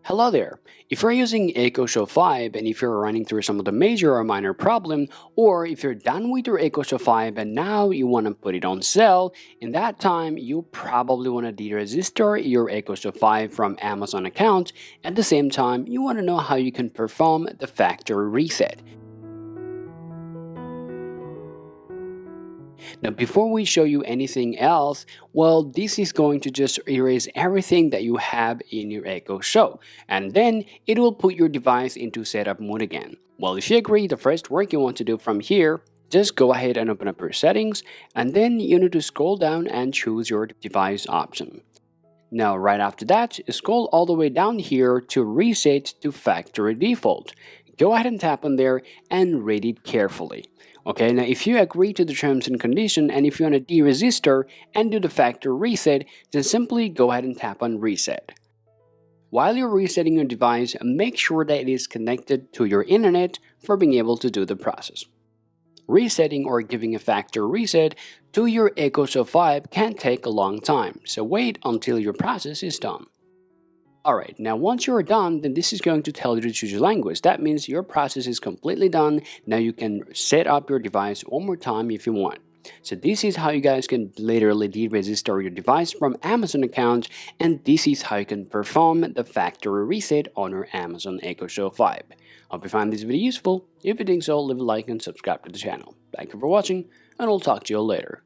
Hello there! If you're using EcoShow 5 and if you're running through some of the major or minor problem, or if you're done with your EcoShow 5 and now you want to put it on sale, in that time you probably want to deregister your EcoShow 5 from Amazon account. At the same time, you want to know how you can perform the factory reset. Now, before we show you anything else, well, this is going to just erase everything that you have in your Echo Show, and then it will put your device into setup mode again. Well, if you agree, the first work you want to do from here, just go ahead and open up your settings, and then you need to scroll down and choose your device option. Now, right after that, scroll all the way down here to reset to factory default. Go ahead and tap on there and read it carefully. Okay, now if you agree to the terms and condition and if you want to deregister and do the factory reset, then simply go ahead and tap on reset. While you're resetting your device, make sure that it is connected to your internet for being able to do the process. Resetting or giving a factory reset to your EcoShow 5 can take a long time, so wait until your process is done. Alright, now once you're done, then this is going to tell you to choose your language. That means your process is completely done. Now you can set up your device one more time if you want. So this is how you guys can literally deregister your device from Amazon account, and this is how you can perform the factory reset on your Amazon EcoShow 5. Hope you find this video useful. If you think so, leave a like and subscribe to the channel. Thank you for watching, and I'll talk to you later.